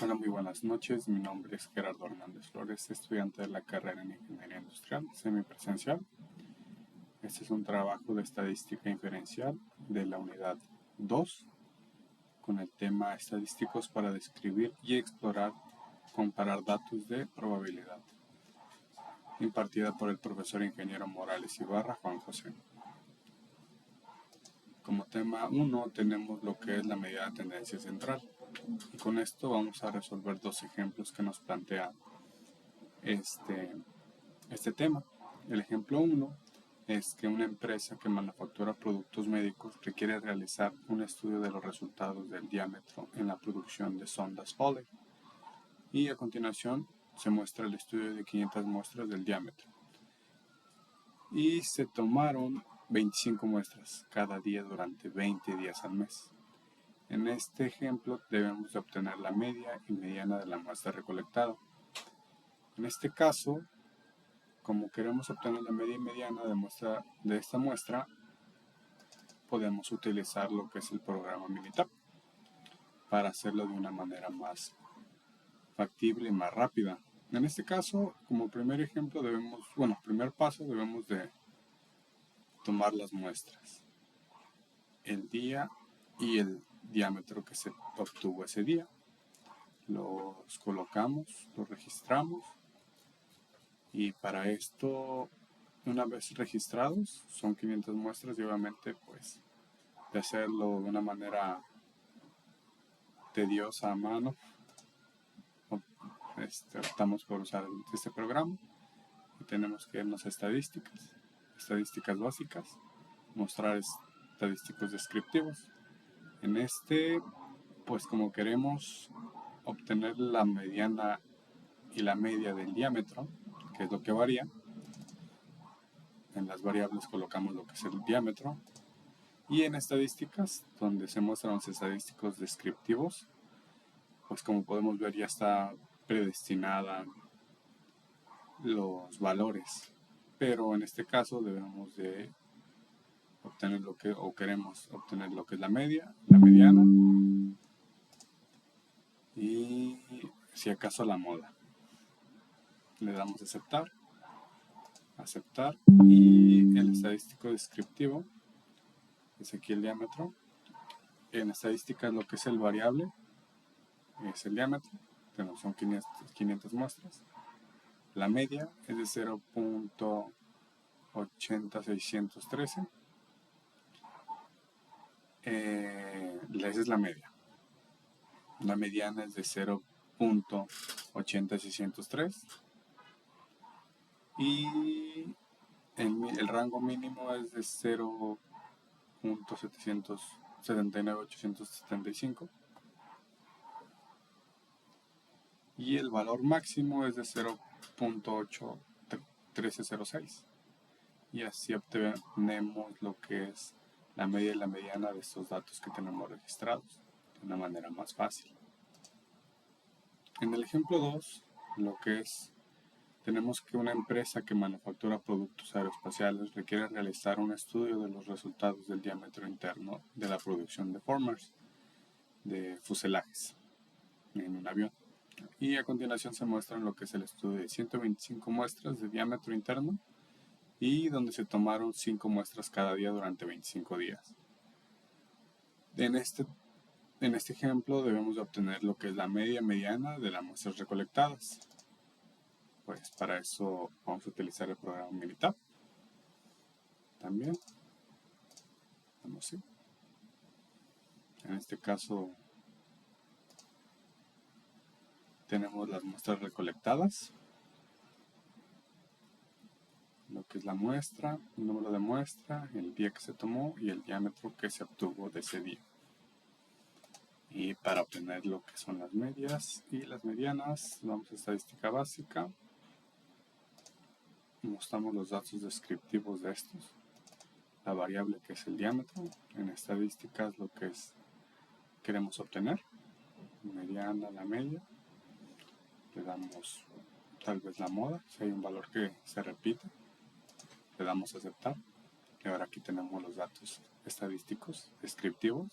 Hola, muy buenas noches. Mi nombre es Gerardo Hernández Flores, estudiante de la carrera en Ingeniería Industrial Semipresencial. Este es un trabajo de estadística inferencial de la unidad 2 con el tema estadísticos para describir y explorar, comparar datos de probabilidad, impartida por el profesor ingeniero Morales Ibarra Juan José. Como tema 1 tenemos lo que es la medida de tendencia central. Y con esto vamos a resolver dos ejemplos que nos plantea este tema. El ejemplo 1 es que una empresa que manufactura productos médicos requiere realizar un estudio de los resultados del diámetro en la producción de sondas Foley. Y a continuación se muestra el estudio de 500 muestras del diámetro. Y se tomaron 25 muestras cada día durante 20 días al mes. En este ejemplo debemos de obtener la media y mediana de la muestra recolectada. En este caso, como queremos obtener la media y mediana de esta muestra, podemos utilizar lo que es el programa Minitab para hacerlo de una manera más factible y más rápida. En este caso, como primer ejemplo, primer paso, debemos de tomar las muestras, el día y el diámetro que se obtuvo ese día. Los colocamos, los registramos y para esto, una vez registrados, son 500 muestras y obviamente pues de hacerlo de una manera tediosa a mano, optamos por usar este programa y tenemos que irnos a estadísticas básicas, mostrar estadísticos descriptivos. En pues como queremos obtener la mediana y la media del diámetro, que es lo que varía, en las variables colocamos lo que es el diámetro, y en estadísticas, donde se muestran los estadísticos descriptivos, pues como podemos ver ya está predestinada los valores, pero en este caso debemos de obtener queremos obtener lo que es la media, la mediana y si acaso la moda. Le damos a aceptar y el estadístico descriptivo es aquí el diámetro. En estadísticas lo que es el variable es el diámetro, son 500 muestras. La media es de 0.80613. Esa es la media. La mediana es de 0.80603. Y el rango mínimo es de 0.779875. Y el valor máximo es de 0.81306. Y así obtenemos lo que es la media y la mediana de estos datos que tenemos registrados de una manera más fácil. En el ejemplo 2, tenemos que una empresa que manufactura productos aeroespaciales requiere realizar un estudio de los resultados del diámetro interno de la producción de formers, de fuselajes en un avión. Y a continuación se muestran lo que es el estudio de 125 muestras de diámetro interno y donde se tomaron 5 muestras cada día durante 25 días. En este ejemplo debemos de obtener lo que es la media mediana de las muestras recolectadas. Pues para eso vamos a utilizar el programa Minitab. También. En este caso tenemos las muestras recolectadas, lo que es la muestra, el número de muestra, el día que se tomó y el diámetro que se obtuvo de ese día. Y para obtener lo que son las medias y las medianas, vamos a estadística básica, mostramos los datos descriptivos de estos, la variable que es el diámetro, en estadísticas lo que queremos obtener, mediana, la media, le damos tal vez la moda, si hay un valor que se repite, le damos a aceptar. Y ahora aquí tenemos los datos estadísticos descriptivos,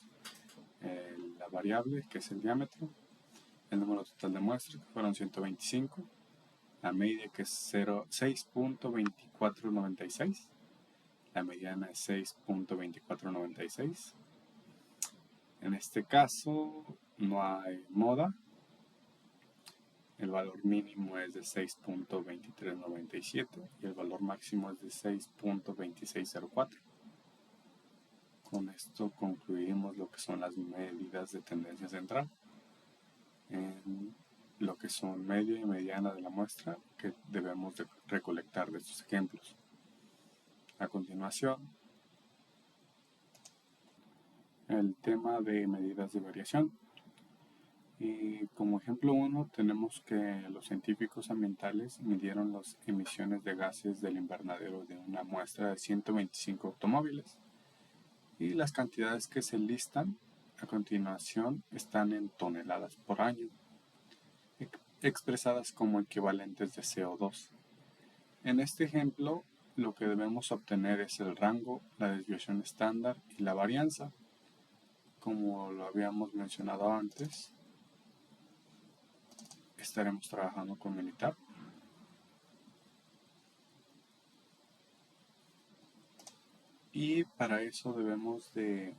la variable que es el diámetro, el número total de muestras, que fueron 125, la media, que es 6.2496, la mediana es 6.2496. En este caso no hay moda, el valor mínimo es de 6.2397 y el valor máximo es de 6.2604. Con esto concluimos lo que son las medidas de tendencia central en lo que son media y mediana de la muestra que debemos de recolectar de estos ejemplos. A continuación, el tema de medidas de variación. Y como ejemplo 1 tenemos que los científicos ambientales midieron las emisiones de gases del invernadero de una muestra de 125 automóviles y las cantidades que se listan a continuación están en toneladas por año, expresadas como equivalentes de CO2. En este ejemplo, lo que debemos obtener es el rango, la desviación estándar y la varianza. Como lo habíamos mencionado antes, estaremos trabajando con Minitab. Y para eso debemos de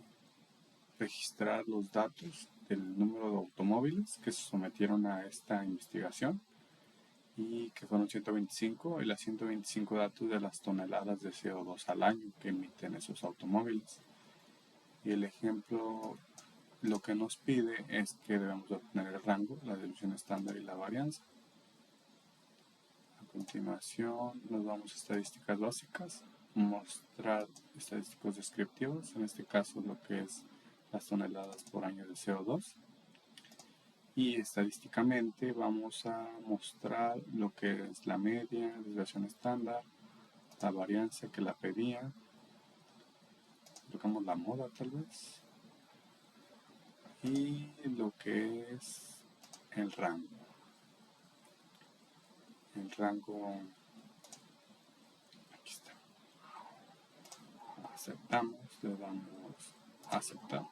registrar los datos del número de automóviles que se sometieron a esta investigación y que fueron 125, y las 125 datos de las toneladas de CO2 al año que emiten esos automóviles. Y el ejemplo lo que nos pide es que debemos obtener el rango, la desviación estándar y la varianza. A continuación nos vamos a estadísticas básicas, mostrar estadísticos descriptivos, en este caso lo que es las toneladas por año de CO2. Y estadísticamente vamos a mostrar lo que es la media, desviación estándar, la varianza que la pedía, tocamos la moda tal vez, y lo que es el rango. El rango, aquí está. Aceptamos, le damos a aceptar.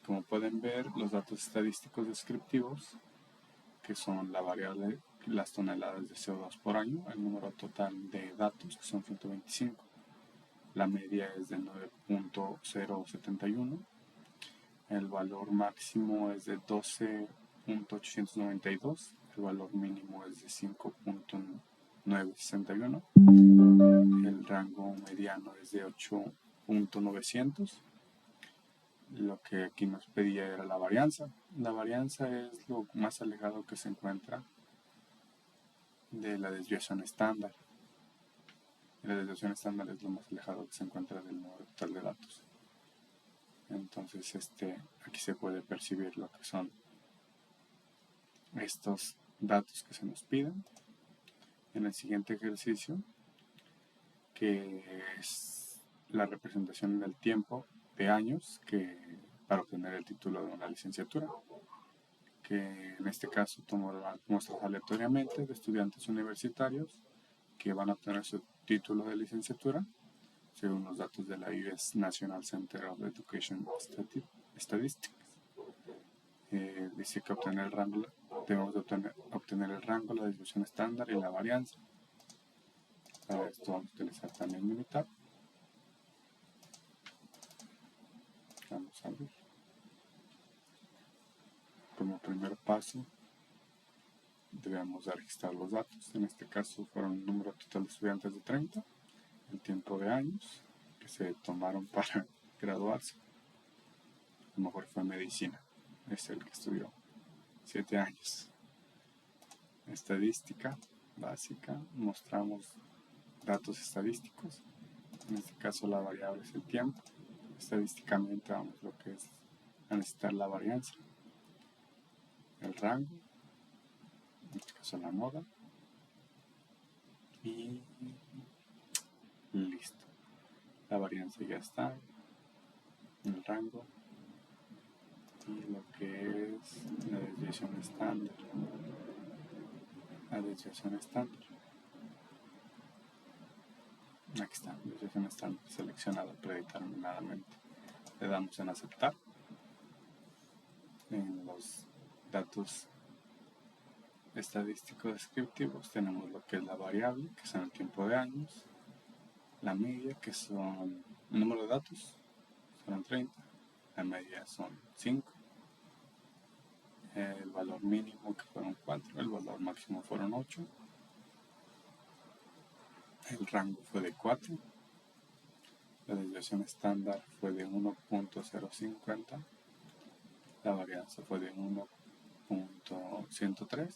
Como pueden ver, los datos estadísticos descriptivos, que son la variable, las toneladas de CO2 por año, el número total de datos, que son 125, la media es de 9.071, el valor máximo es de 12.892, el valor mínimo es de 5.961, el rango mediano es de 8.900. Lo que aquí nos pedía era la varianza. La varianza es lo más alejado que se encuentra de la desviación estándar. La desviación estándar es lo más alejado que se encuentra del número total de datos. Entonces aquí se puede percibir lo que son estos datos que se nos piden. En el siguiente ejercicio, que es la representación del tiempo de años para obtener el título de una licenciatura, que en este caso tomo las muestras aleatoriamente de estudiantes universitarios que van a obtener su título de licenciatura según los datos de la US National Center of Education Statistics. Dice que debemos obtener el rango, la desviación estándar y la varianza. Para esto vamos a utilizar también Minitab. Vamos a ver. Como primer paso, debemos registrar los datos. En este caso fueron un número total de estudiantes de 30, el tiempo de años que se tomaron para graduarse. A lo mejor fue medicina, es el que estudió 7 años. Estadística básica, mostramos datos estadísticos. En este caso la variable es el tiempo. Estadísticamente vamos lo que es a necesitar la varianza, el rango, en este caso la moda, y listo. La varianza ya está, el rango y lo que es la desviación estándar. La desviación estándar. Aquí está, desviación estándar seleccionada predeterminadamente. Le damos en aceptar. En los datos estadísticos descriptivos tenemos lo que es la variable, que son el tiempo de años, la media, que son el número de datos, fueron 30, la media son 5, el valor mínimo que fueron 4, el valor máximo fueron 8, el rango fue de 4, la desviación estándar fue de 1.050, la varianza fue de 1.103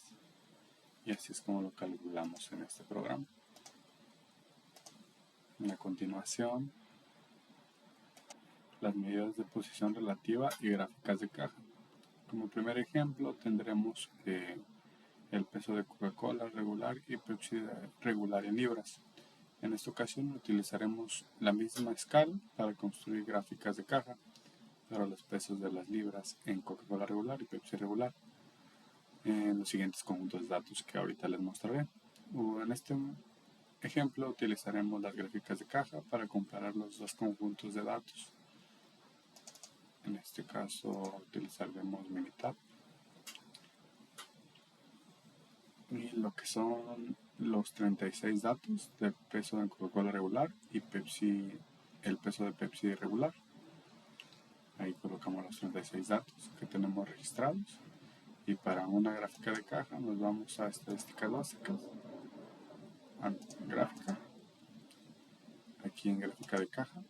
y así es como lo calculamos en este programa. A continuación, las medidas de posición relativa y gráficas de caja. Como primer ejemplo tendremos el peso de Coca-Cola regular y Pepsi regular en libras. En esta ocasión utilizaremos la misma escala para construir gráficas de caja, pero los pesos de las libras en Coca-Cola regular y Pepsi regular en los siguientes conjuntos de datos que ahorita les mostraré. En este ejemplo utilizaremos las gráficas de caja para comparar los dos conjuntos de datos. En este caso utilizaremos Minitab y lo que son los 36 datos del peso de Coca-Cola regular y Pepsi, el peso de Pepsi regular. Ahí colocamos los 36 datos que tenemos registrados y para una gráfica de caja nos vamos a estadísticas básicas, gráfica, aquí en gráfica de caja.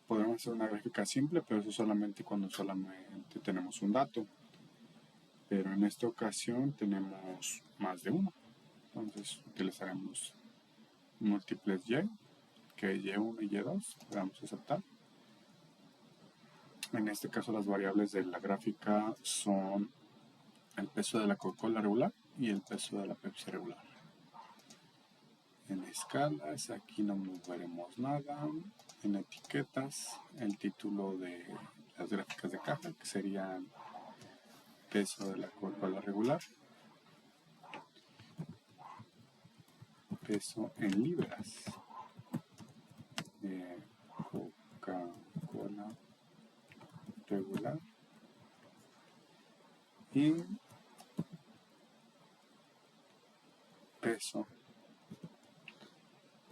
Podemos hacer una gráfica simple, pero eso solamente cuando solamente tenemos un dato. Pero en esta ocasión tenemos más de uno. Entonces utilizaremos múltiples y, que es y1 y y2. Le damos a aceptar. En este caso las variables de la gráfica son el peso de la Coca-Cola regular y el peso de la Pepsi regular. En escalas, aquí no moveremos nada. En etiquetas, el título de las gráficas de caja, que serían peso de la Coca-Cola regular, peso en libras de Coca-Cola regular y peso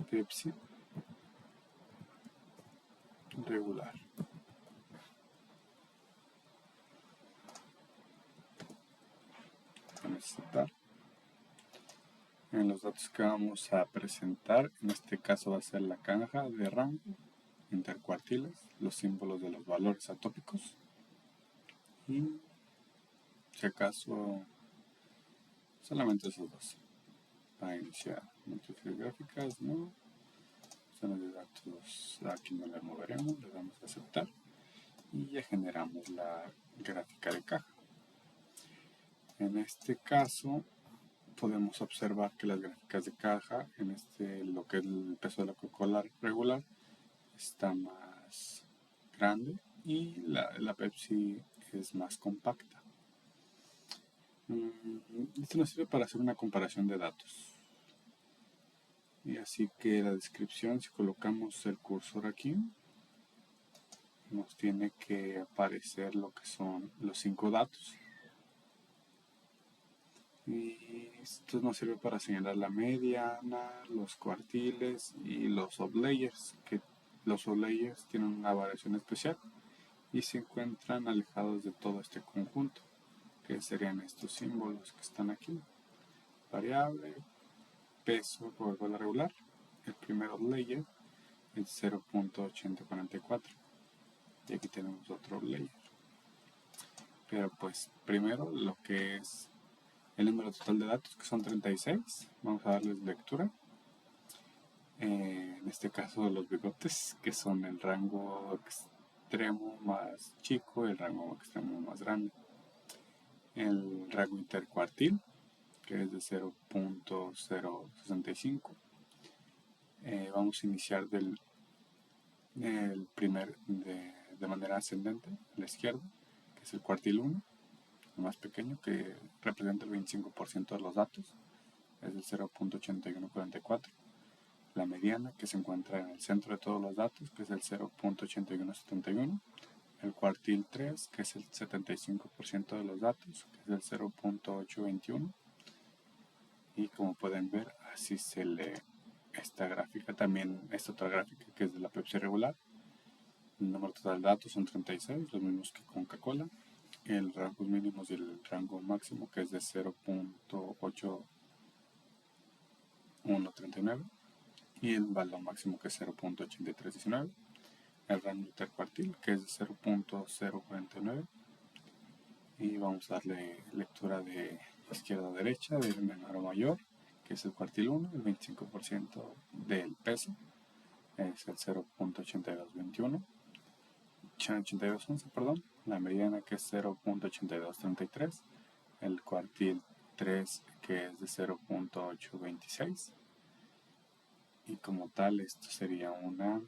Pepsi regular. Vamos a aceptar. En los datos que vamos a presentar, en este caso va a ser la caja de rango, intercuartiles, los símbolos de los valores atópicos y si acaso solamente esos dos. Para iniciar múltiples gráficas, no. Zonas de datos, aquí no la moveremos, le damos a aceptar y ya generamos la gráfica de caja. En este caso podemos observar que las gráficas de caja, en lo que es el peso de la Coca-Cola regular, está más grande y la Pepsi es más compacta. Esto nos sirve para hacer una comparación de datos. Y así que la descripción, si colocamos el cursor aquí, nos tiene que aparecer lo que son los 5 datos. Y esto nos sirve para señalar la mediana, los cuartiles y los sublayers, que los sublayers tienen una variación especial y se encuentran alejados de todo este conjunto, que serían estos símbolos que están aquí. Variable, peso, Coca-Cola regular, el primer layer es 0.8044 y aquí tenemos otro layer. Pero pues primero lo que es el número total de datos, que son 36, vamos a darles lectura. En este caso los bigotes, que son el rango extremo más chico y el rango extremo más grande. El rango intercuartil, que es de 0.065. Vamos a iniciar el primer de manera ascendente a la izquierda, que es el cuartil 1, el más pequeño, que representa el 25% de los datos, es el 0.8144. La mediana, que se encuentra en el centro de todos los datos, que es el 0.8171. el cuartil 3, que es el 75% de los datos, que es el 0.821. Y como pueden ver, así se lee esta gráfica. También esta otra gráfica que es de la Pepsi regular. El número total de datos son 36, los mismos que Coca-Cola. El rango mínimo y el rango máximo, que es de 0.8139. Y el valor máximo, que es 0.8319. El rango intercuartil, que es de 0.049. Y vamos a darle lectura de izquierda a derecha, del menor a mayor, que es el cuartil 1, el 25% del peso, es el 0.8221. 8211, perdón, la mediana, que es 0.8233, el cuartil 3, que es de 0.826, y como tal esto sería una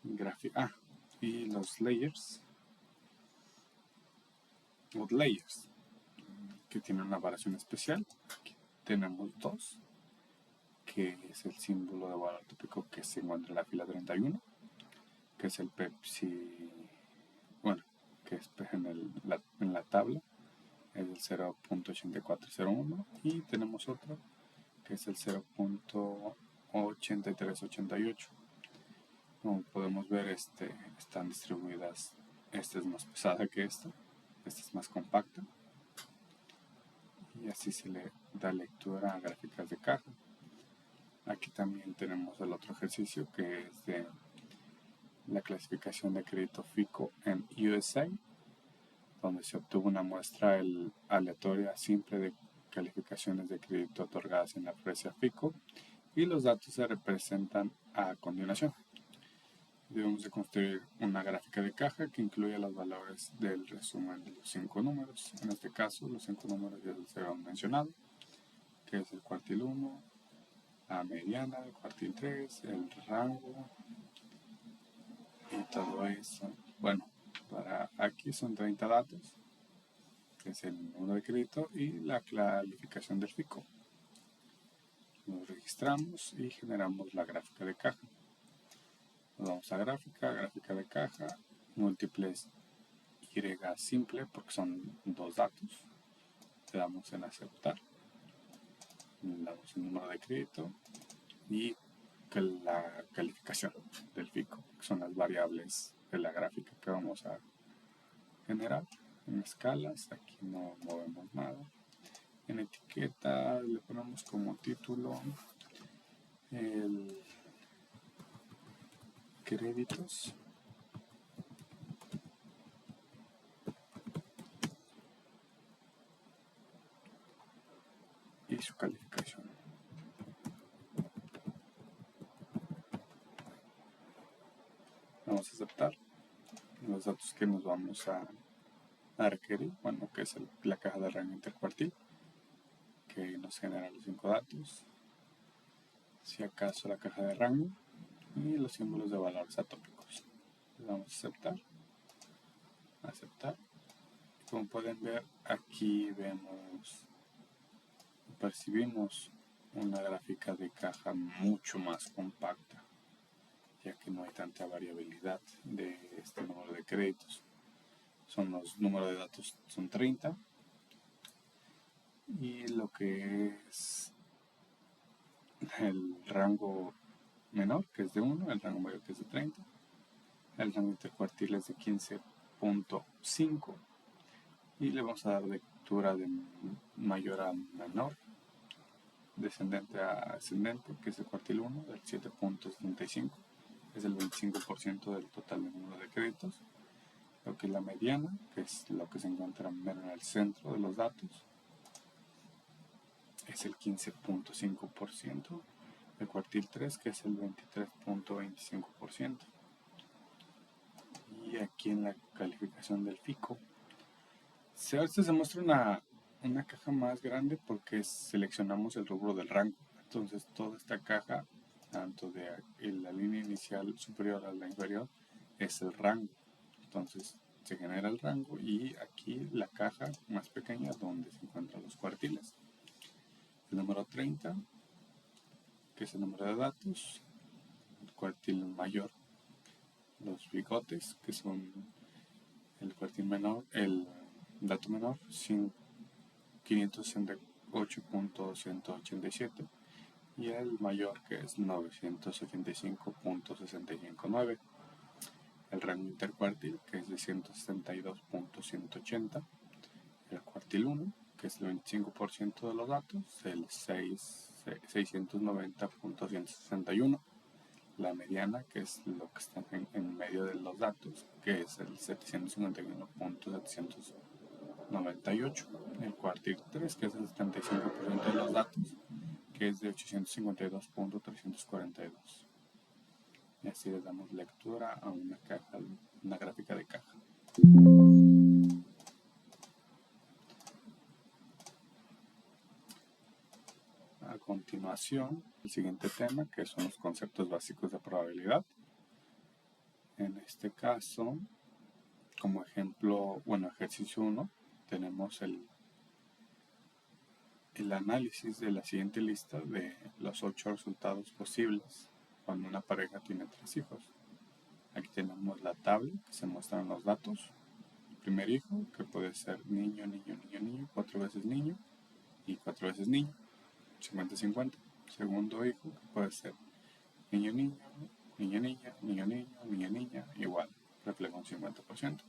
gráfica. Y los layers que tienen una variación especial. Aquí tenemos dos, que es el símbolo de valor tópico que se encuentra en la fila 31, que es el Pepsi, bueno, que es en la tabla, es el 0.8401, y tenemos otro que es el 0.8388. Como podemos ver, están distribuidas. Esta es más pesada que esta es más compacta, y así se le da lectura a gráficas de caja. Aquí también tenemos el otro ejercicio, que es de la clasificación de crédito FICO en USA, donde se obtuvo una muestra aleatoria simple de calificaciones de crédito otorgadas en la FRESIA FICO, y los datos se representan a continuación. Debemos de construir una gráfica de caja que incluya los valores del resumen de los 5 números. En este caso, los 5 números ya se han mencionado, que es el cuartil 1, la mediana, el cuartil 3, el rango y todo eso. Bueno, para aquí son 30 datos, que es el número de crédito y la calificación del FICO. Nos registramos y generamos la gráfica de caja. Nos vamos a gráfica de caja, múltiples Y simple, porque son dos datos. Le damos en aceptar, le damos el número de crédito y la calificación del FICO, que son las variables de la gráfica que vamos a generar. En escalas, aquí no movemos nada. En etiqueta le ponemos como título el créditos y su calificación. Vamos a aceptar los datos que nos vamos a requerir, bueno, que es la caja de rango intercuartil, que nos genera los 5 datos, si acaso la caja de rango y los símbolos de valores atómicos. Le damos a aceptar. Como pueden ver, aquí percibimos una gráfica de caja mucho más compacta, ya que no hay tanta variabilidad de este número de créditos. Los números de datos son 30, y lo que es el rango menor, que es de 1, el rango mayor, que es de 30, el rango intercuartil es de 15.5, y le vamos a dar lectura de mayor a menor, descendente a ascendente, que es el cuartil 1, del 7.75, es el 25% del total de número de créditos. Lo que es la mediana, que es lo que se encuentra en el centro de los datos, es el 15.5%. El cuartil 3, que es el 23.25%. Y aquí en la calificación del FICO, se muestra una caja más grande porque seleccionamos el rubro del rango. Entonces toda esta caja, tanto de la línea inicial superior a la inferior, es el rango. Entonces se genera el rango, y aquí la caja más pequeña donde se encuentran los cuartiles. El número 30, que es el número de datos, el cuartil mayor, los bigotes, que son el dato menor, 568.187, y el mayor, que es 985.659. El rango intercuartil, que es de 172.180. El cuartil 1, que es el 25% de los datos, el 690.161. La mediana, que es lo que está en medio de los datos, que es el 751.798. El cuartil 3, que es el 75% de los datos, que es de 852.342. Y así le damos lectura a una gráfica de caja. A continuación, el siguiente tema, que son los conceptos básicos de probabilidad. En este caso, como ejemplo, ejercicio 1, tenemos el análisis de la siguiente lista de los 8 resultados posibles cuando una pareja tiene 3 hijos. Aquí tenemos la tabla que se muestran los datos. El primer hijo, que puede ser niño, niño, niño, niño, 4 veces niño y 4 veces niño, 50-50. Segundo hijo, que puede ser niño, niño, niña, niña, niño, niño, niña, niña, igual, refleja un 50%.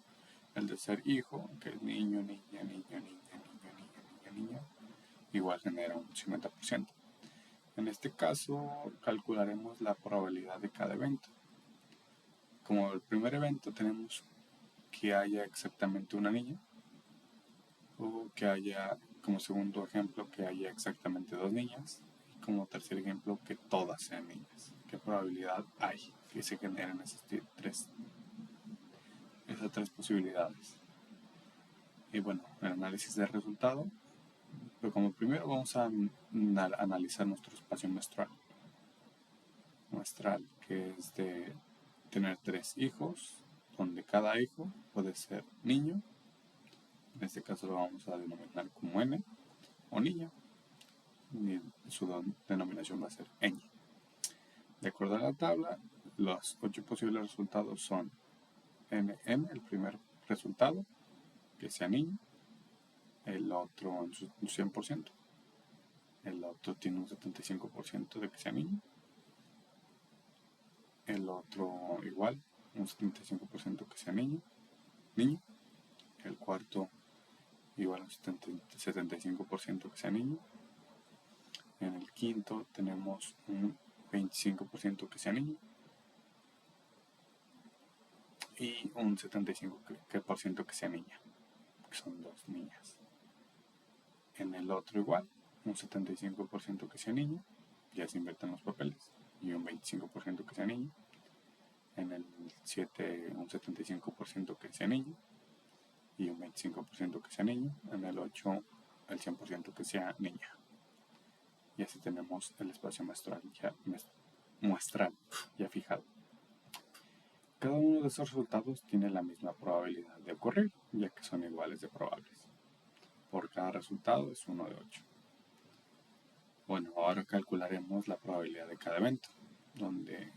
El tercer hijo, que es niño, niña, niño, niña, niño, niña, niña, niña, igual genera un 50%. En este caso, calcularemos la probabilidad de cada evento. Como el primer evento tenemos que haya exactamente una niña, o que haya, como segundo ejemplo, que haya exactamente 2 niñas, y como tercer ejemplo, que todas sean niñas. ¿Qué probabilidad hay que se generen esas tres posibilidades? Y bueno, el análisis del resultado, pero como primero vamos a analizar nuestro espacio muestral, que es de tener 3 hijos, donde cada hijo puede ser niño. En este caso lo vamos a denominar como N, o niña, y su denominación va a ser ñ. De acuerdo a la tabla, los 8 posibles resultados son NN, el primer resultado, que sea niño, el otro en su 100%, el otro tiene un 75% de que sea niño, el otro igual, un 75% que sea niño, el cuarto igual un 75% que sea niño, en el quinto tenemos un 25% que sea niño y un 75% que sea niña, que son 2 niñas. En el otro igual, un 75% que sea niño, ya se invierten los papeles, y un 25% que sea niño. En el 7, un 75% que sea niño y un 25% que sea niño. En el 8, el 100% que sea niña. Y así tenemos el espacio muestral ya fijado. Cada uno de esos resultados tiene la misma probabilidad de ocurrir, ya que son iguales de probables. Por cada resultado es 1 de 8. Bueno, ahora calcularemos la probabilidad de cada evento, donde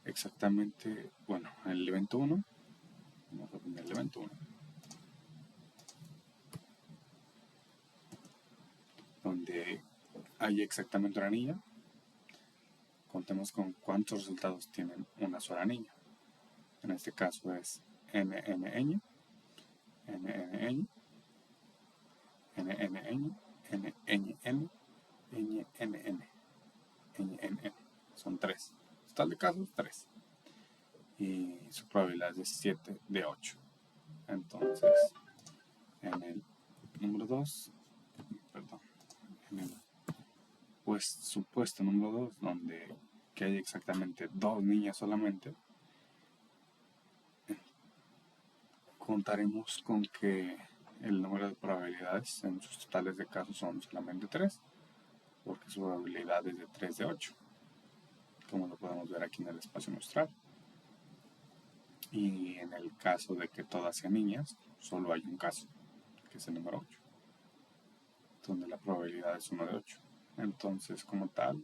exactamente, el evento 1, vamos a poner el evento 1, donde hay exactamente una niña. Contemos con cuántos resultados tienen una sola niña. En este caso es NNN, NNN, NNN, NNN, NNN, NNN. Son 3. Total de casos, 3. Y su probabilidad es de 7 de 8. Entonces, en el número 2, en el supuesto número 2, donde que hay exactamente 2 niñas solamente, contaremos con que el número de probabilidades en sus totales de casos son solamente 3, porque su probabilidad es de 3 de 8, como lo podemos ver aquí en el espacio muestral. Y en el caso de que todas sean niñas, solo hay un caso, que es el número 8, donde la probabilidad es 1 de 8. Entonces, como tal,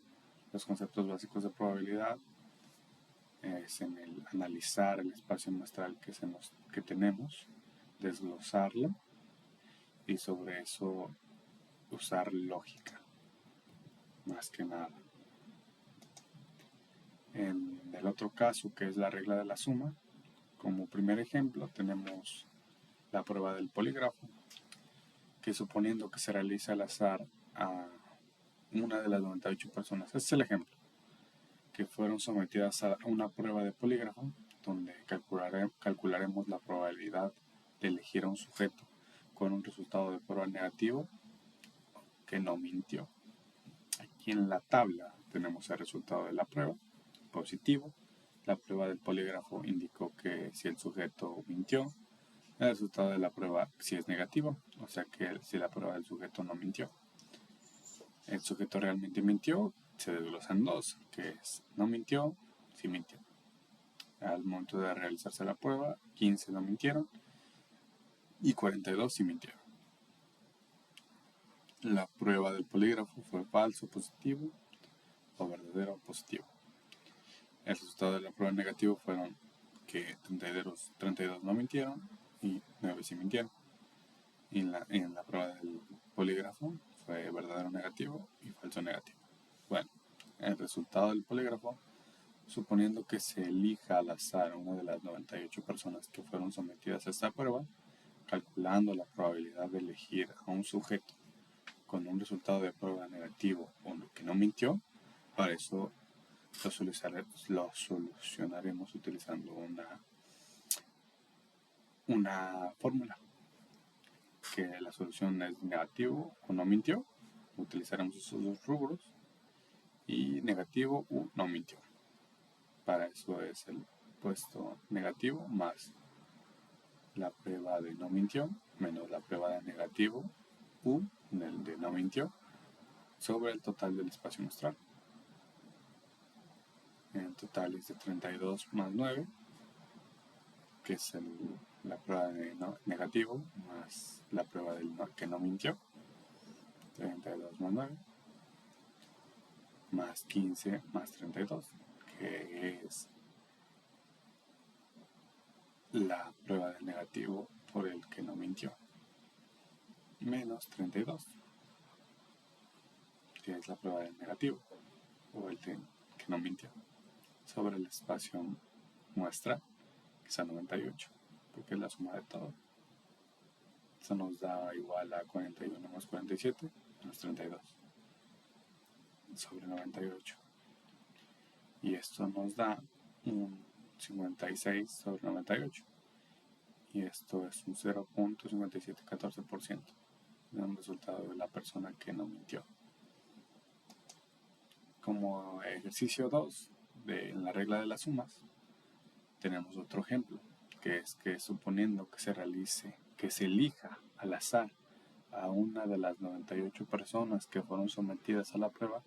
los conceptos básicos de probabilidad es en el analizar el espacio muestral que tenemos, desglosarlo y sobre eso usar lógica, más que nada. En el otro caso, que es la regla de la suma, como primer ejemplo tenemos la prueba del polígrafo, que suponiendo que se realiza al azar a una de las 98 personas, este es el ejemplo, que fueron sometidas a una prueba de polígrafo, donde calcularemos la probabilidad de elegir a un sujeto con un resultado de prueba negativo que no mintió. Aquí en la tabla tenemos el resultado de la prueba, positivo. La prueba del polígrafo indicó que si el sujeto mintió. El resultado de la prueba si es negativo, o sea que si la prueba del sujeto no mintió. El sujeto realmente mintió, se desglosan dos, que es no mintió, sí mintió. Al momento de realizarse la prueba, 15 no mintieron y 42 sí mintieron. La prueba del polígrafo fue falso positivo o verdadero positivo. El resultado de la prueba negativo fueron que 32 no mintieron y 9 sí mintieron. Y en la prueba del polígrafo fue verdadero negativo y falso negativo. Bueno, el resultado del polígrafo, suponiendo que se elija al azar una de las 98 personas que fueron sometidas a esta prueba, calculando la probabilidad de elegir a un sujeto con un resultado de prueba negativo o que no mintió, para eso lo solucionaremos utilizando una fórmula, que la solución es negativo o no mintió. Utilizaremos esos dos rubros y negativo u no mintió. Para eso es el puesto negativo más la prueba de no mintió menos la prueba de negativo u el de no mintió sobre el total del espacio muestral. El total es de 32 más 9, que es la prueba de negativo más la prueba del que no mintió. 32 más 9 más 15 más 32, que es la prueba del negativo por el que no mintió, menos 32, que es la prueba del negativo o el que no mintió, sobre el espacio muestra, que es a 98, porque es la suma de todo. Eso nos da igual a 41 más 47 menos 32 sobre 98. Y esto nos da un 56 sobre 98. Y esto es un 0.5714% de un resultado de la persona que no mintió. Como ejercicio 2 de la regla de las sumas, tenemos otro ejemplo, que es que suponiendo que se elija al azar a una de las 98 personas que fueron sometidas a la prueba,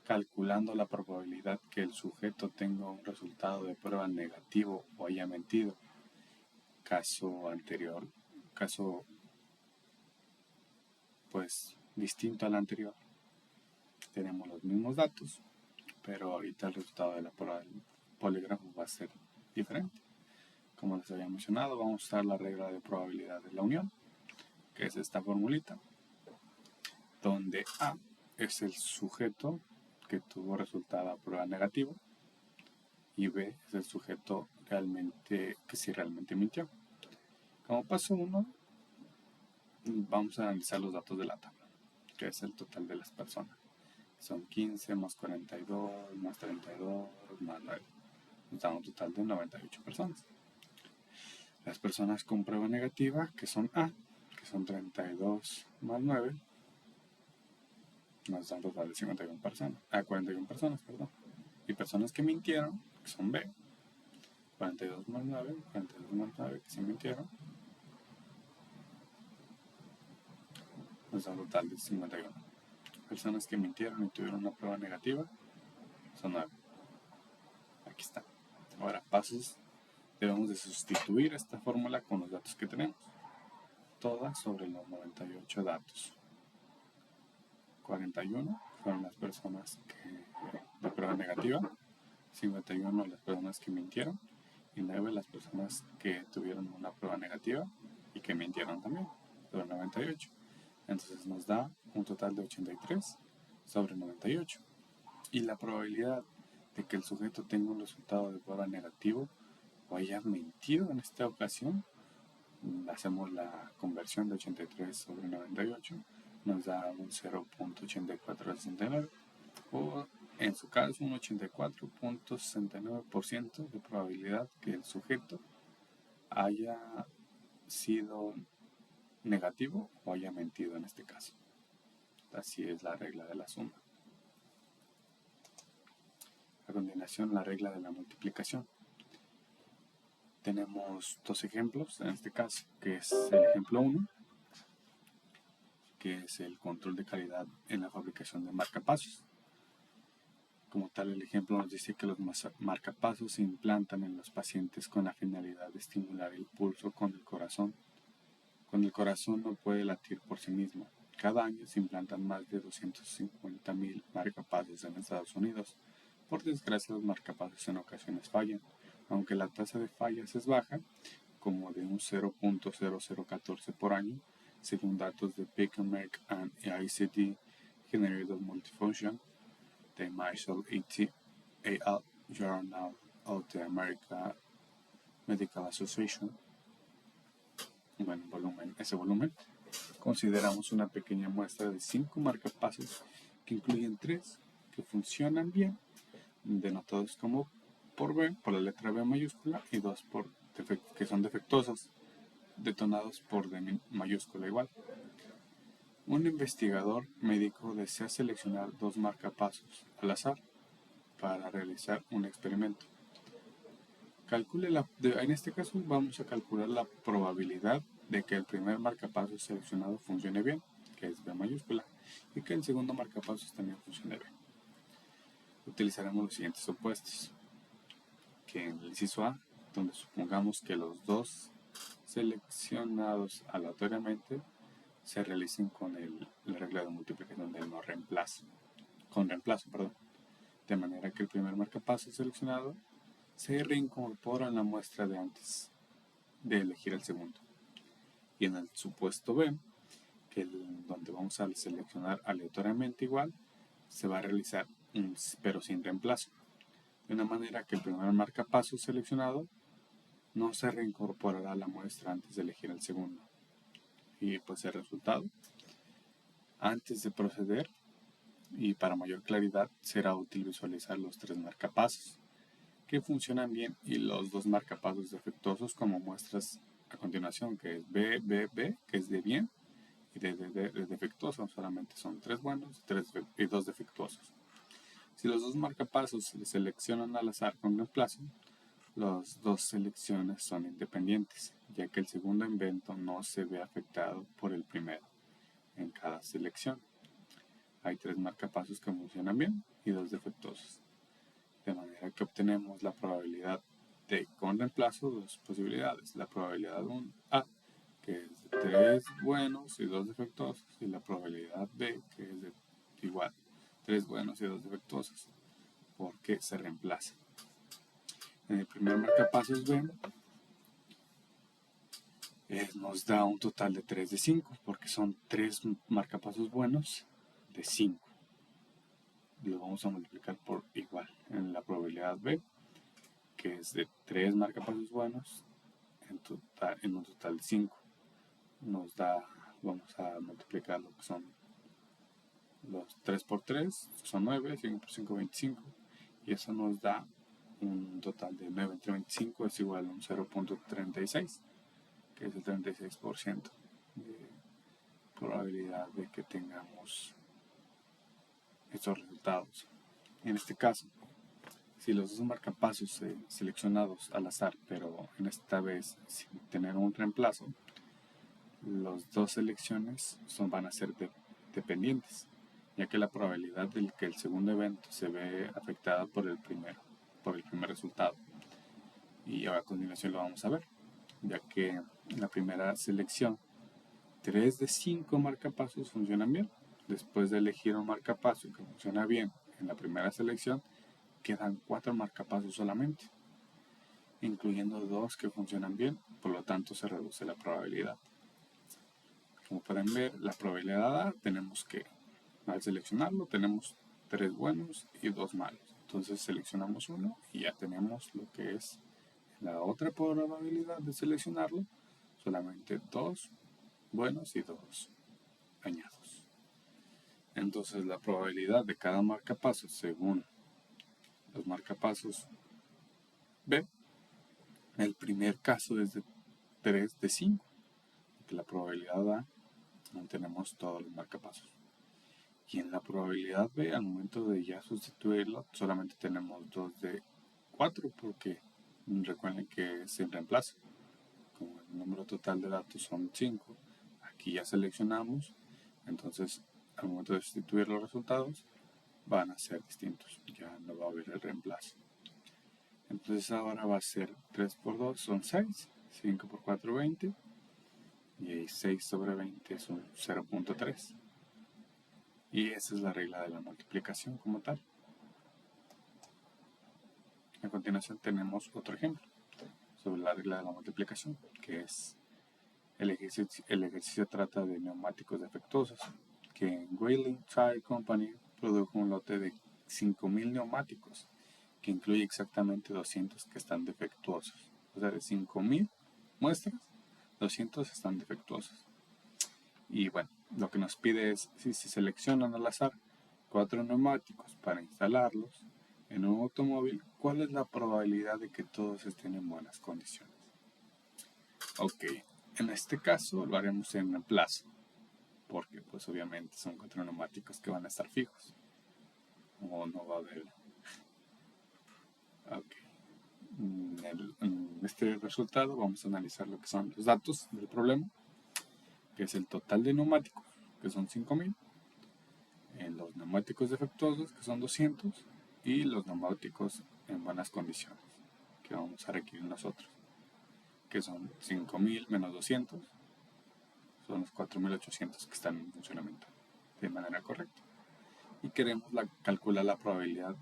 calculando la probabilidad que el sujeto tenga un resultado de prueba negativo o haya mentido. Caso pues distinto al anterior. Tenemos los mismos datos, pero ahorita el resultado de la prueba del polígrafo va a ser diferente. Como les había mencionado, vamos a usar la regla de probabilidad de la unión, que es esta formulita, donde A es el sujeto que tuvo resultado a prueba negativo y B es el sujeto que sí realmente mintió. Como paso 1, vamos a analizar los datos de la tabla, que es el total de las personas. Son 15 más 42 más 32 más 9. Nos da un total de 98 personas. Las personas con prueba negativa, que son A, que son 32 más 9, nos da un total de 41 personas, 41 personas, perdón. Y personas que mintieron, que son B, 42 más 9, 42 más 9, que sí mintieron, nos da un total de 51. Personas que mintieron y tuvieron una prueba negativa son 9. Aquí está. Ahora, pasos. Debemos de sustituir esta fórmula con los datos que tenemos. Todas sobre los 98 datos. 41 fueron las personas de prueba negativa. 51 las personas que mintieron y 9 las personas que tuvieron una prueba negativa y que mintieron también, sobre 98. Entonces nos da un total de 83 sobre 98. Y la probabilidad de que el sujeto tenga un resultado de prueba negativo o haya mentido en esta ocasión, hacemos la conversión de 83 sobre 98, nos da un 0.8469 o en su caso un 84.69% de probabilidad que el sujeto haya sido negativo o haya mentido en este caso. Así es la regla de la suma. A continuación, la regla de la multiplicación. Tenemos dos ejemplos en este caso, que es el ejemplo 1, que es el control de calidad en la fabricación de marcapasos. Como tal, el ejemplo nos dice que los marcapasos se implantan en los pacientes con la finalidad de estimular el pulso con el corazón. Cuando el corazón no puede latir por sí mismo. Cada año se implantan más de 250.000 marcapasos en Estados Unidos. Por desgracia, los marcapasos en ocasiones fallan. Aunque la tasa de fallas es baja, como de un 0.0014 por año, según datos de Pick-and-Make and ICD Generated Multifunction, de Marshall et al. Journal of the American Medical Association. Bueno, ese volumen, consideramos una pequeña muestra de 5 marcapasos que incluyen 3 que funcionan bien, denotados como por B, por la letra B mayúscula, y 2 que son defectuosos, detonados por D mayúscula igual. Un investigador médico desea seleccionar 2 marcapasos al azar para realizar un experimento. En este caso vamos a calcular la probabilidad de que el primer marcapasos seleccionado funcione bien, que es B mayúscula, y que el segundo marcapasos también funcione bien. Utilizaremos los siguientes supuestos. Que en el inciso A, donde supongamos que los 2 seleccionados aleatoriamente se realicen con la regla de multiplicación del reemplazo, de manera que el primer marcapasos seleccionado se reincorpora en la muestra de antes de elegir el segundo. Y en el supuesto B, donde vamos a seleccionar aleatoriamente igual, se va a realizar pero sin reemplazo, de una manera que el primer marcapasos seleccionado no se reincorporará a la muestra antes de elegir el segundo. Y pues el resultado, antes de proceder y para mayor claridad, será útil visualizar los 3 marcapasos que funcionan bien y los 2 marcapasos defectuosos como muestras a continuación, que es B, que es de bien, y de defectuoso. Solamente son 3 buenos y 2 defectuosos. Si los 2 marcapasos se seleccionan al azar con reemplazo, las 2 selecciones son independientes, ya que el segundo invento no se ve afectado por el primero en cada selección. Hay 3 marcapasos que funcionan bien y 2 defectuosos, de manera que obtenemos la probabilidad de con reemplazo 2 posibilidades, la probabilidad 1A, que es de 3 buenos y 2 defectuosos, y la probabilidad B, que es de igual 3 buenos y 2 defectuosos, porque se reemplaza. En el primer marcapasos B nos da un total de 3 de 5, porque son 3 marcapasos buenos de 5. Lo vamos a multiplicar por igual en la probabilidad B, que es de 3 marcapasos buenos en un total de 5. Nos da, vamos a multiplicar lo que son los 3 por 3, son 9, 5 por 5, 25, y eso nos da un total de 9 entre 25 es igual a un 0.36, que es el 36% de probabilidad de que tengamos estos resultados. En este caso, si los 2 marcapasos seleccionados al azar, pero en esta vez sin tener un reemplazo, las 2 selecciones van a ser dependientes, ya que la probabilidad de que el segundo evento se ve afectada por el primer resultado. Y a continuación lo vamos a ver, ya que en la primera selección 3 de 5 marcapasos funcionan bien. Después de elegir un marcapaso que funciona bien en la primera selección, quedan 4 marcapasos solamente, incluyendo 2 que funcionan bien, por lo tanto se reduce la probabilidad. Como pueden ver, la probabilidad A tenemos que, al seleccionarlo, tenemos 3 buenos y 2 malos. Entonces seleccionamos uno y ya tenemos lo que es la otra probabilidad de seleccionarlo, solamente 2 buenos y 2 dañados. Entonces la probabilidad de cada marcapasos según los marcapasos B, el primer caso es de 3 de 5, porque la probabilidad A no tenemos todos los marcapasos. Y en la probabilidad B, al momento de ya sustituirlo, solamente tenemos 2 de 4, porque recuerden que es sin reemplazo. Como el número total de datos son 5, aquí ya seleccionamos, entonces al momento de sustituir los resultados van a ser distintos, ya no va a haber el reemplazo. Entonces ahora va a ser 3 por 2 son 6, 5 por 4 20, y 6 sobre 20 son 0.3. Y esa es la regla de la multiplicación como tal. A continuación tenemos otro ejemplo sobre la regla de la multiplicación, que es el ejercicio trata de neumáticos defectuosos, que en Whaling Tire Company produjo un lote de 5.000 neumáticos, que incluye exactamente 200 que están defectuosos. O sea, de 5.000 muestras, 200 están defectuosos. Y bueno, lo que nos pide es, si se seleccionan al azar 4 neumáticos para instalarlos en un automóvil, ¿cuál es la probabilidad de que todos estén en buenas condiciones? Ok, en este caso lo haremos en reemplazo, porque pues obviamente son 4 neumáticos que van a estar fijos, o no va a haber. Ok, en este resultado vamos a analizar lo que son los datos del problema, que es el total de neumáticos, que son 5.000, los neumáticos defectuosos, que son 200, y los neumáticos en buenas condiciones, que vamos a requerir nosotros, que son 5.000 menos 200, son los 4.800 que están en funcionamiento de manera correcta. Y queremos calcular la probabilidad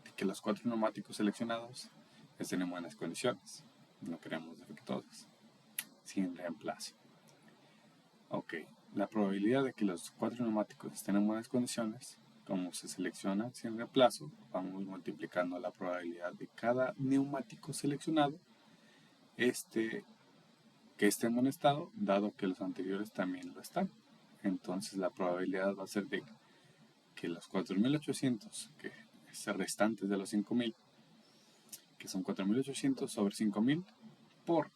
de que los 4 neumáticos seleccionados estén en buenas condiciones. No queremos defectuosos, sin reemplazo. Ok, la probabilidad de que los 4 neumáticos estén en buenas condiciones, como se selecciona sin reemplazo, vamos multiplicando la probabilidad de cada neumático seleccionado que esté en buen estado, dado que los anteriores también lo están. Entonces la probabilidad va a ser de que los 4.800, que es restantes de los 5.000, que son 4.800 sobre 5.000 por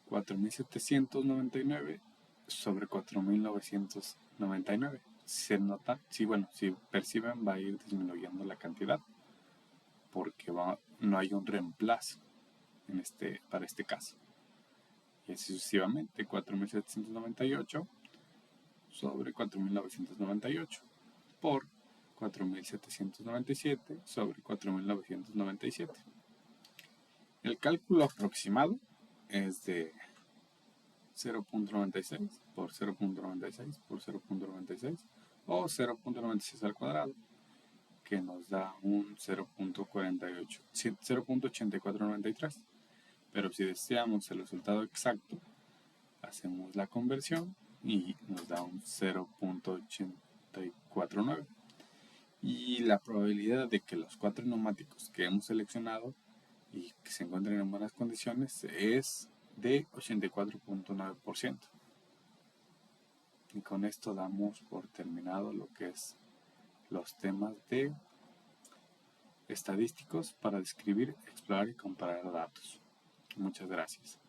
4.799 sobre 4.999. Se nota, si perciben, va a ir disminuyendo la cantidad, porque no hay un reemplazo para este caso. Y así sucesivamente, 4.798 sobre 4.998 por 4.797 sobre 4.997. El cálculo aproximado es de 0.96 por 0.96 por 0.96 o 0.96 al cuadrado, que nos da un 0.8493. Pero si deseamos el resultado exacto, hacemos la conversión y nos da un 0.849. Y la probabilidad de que los 4 neumáticos que hemos seleccionado y que se encuentren en buenas condiciones es de 84.9%. Y con esto damos por terminado lo que es los temas de estadísticos para describir, explorar y comparar datos. Muchas gracias.